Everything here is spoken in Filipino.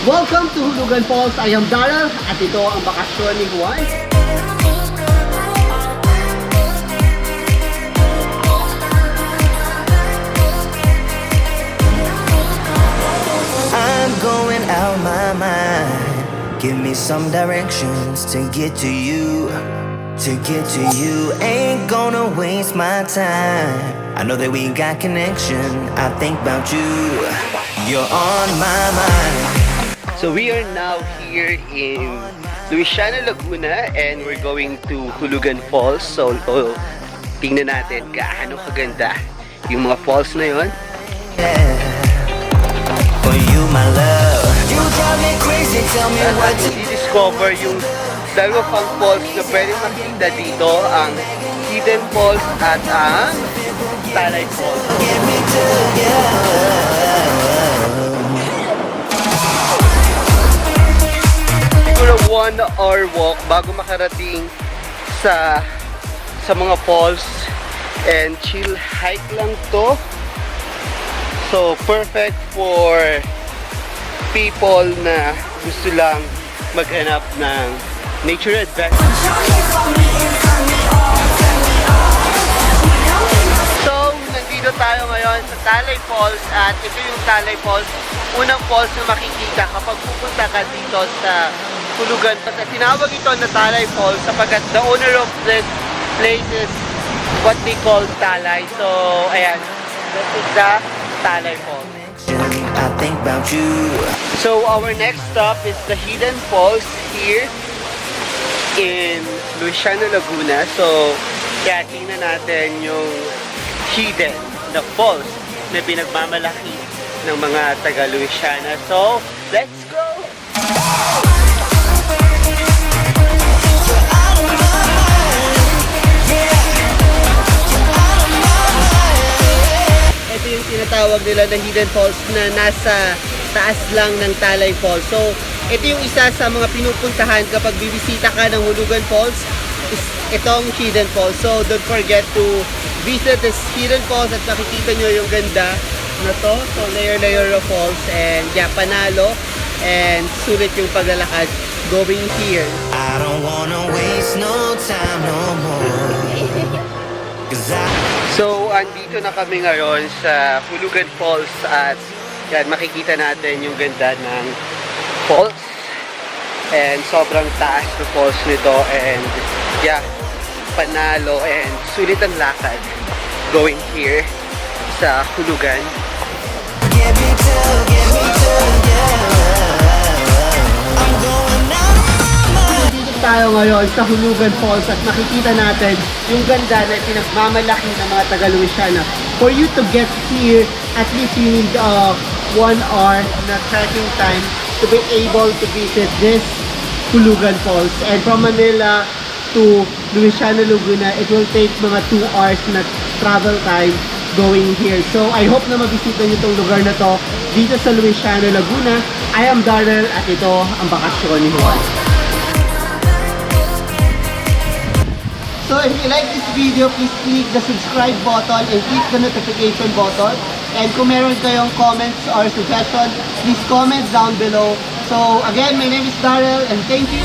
Welcome to Hulugan Falls. I am Daryl at ito ang bakasyon ni Juan. I'm going out my mind. Give me some directions to get to you. To get to you, ain't gonna waste my time. I know that we got connection. I think about you. You're on my mind. So we are now here in LUISIANA Laguna and we're going to Hulugan Falls. So tingnan natin gaano kaganda yung mga falls na yon. Yeah. For you, my love. You drive me crazy. Tell me what to I-discover yung dalawa pang falls na pwede makita dito, ang Hidden Falls at ang Talay Falls. get me to you. Siguro 1 hour walk bago makarating sa mga falls, and chill hike lang to. So perfect for people na gusto lang maghanap ng nature adventure. So nandito tayo ngayon sa Talay Falls at ito yung Talay Falls, unang falls na makikita kapag pupunta ka dito sa Hulugan. At tinawag ito na Talay Falls sapagkat the owner of this place is what they call Talay. So ayan, this is the Talay Falls. I think about you. So our next stop is the Hidden Falls here in LUISIANA Laguna. So kaya tingnan natin yung hidden na falls na pinagmamalaki ng mga taga LUISIANA. So let's go! Ito yung tinatawag nila na Hidden Falls na nasa taas lang ng Talay Falls. So, ito yung isa sa mga pinupuntahan kapag bibisita ka ng Hulugan Falls, is itong Hidden Falls. So, don't forget to visit this Hidden Falls at makikita nyo yung ganda na to. So, layer of falls, and yeah, panalo and sulit yung paglalakad going here. I don't wanna waste no time no more. So, andito na kami ngayon sa Hulugan Falls at yan, makikita natin yung ganda ng falls and sobrang taas na falls nito, and yeah, panalo and sulit ang lakad going here sa Hulugan. Get me to I'm going out. Dito tayo ngayon sa Hulugan Falls at makikita natin yung ganda na pinagmamalaki ng mga taga LUISIANA. For you to get here, at least you need 1 hour na trekking time to be able to visit this Hulugan Falls. And from Manila to LUISIANA Laguna, it will take mga 2 hours na travel time going here. So I hope na mabisita nyo itong lugar na to dito sa LUISIANA Laguna. I am Daryl at ito ang bakasyon ni Juan. So if you like this video, please click the subscribe button and click the notification button. And kung meron kayong comments or suggestion, please comment down below. So again, my name is Daryl and thank you.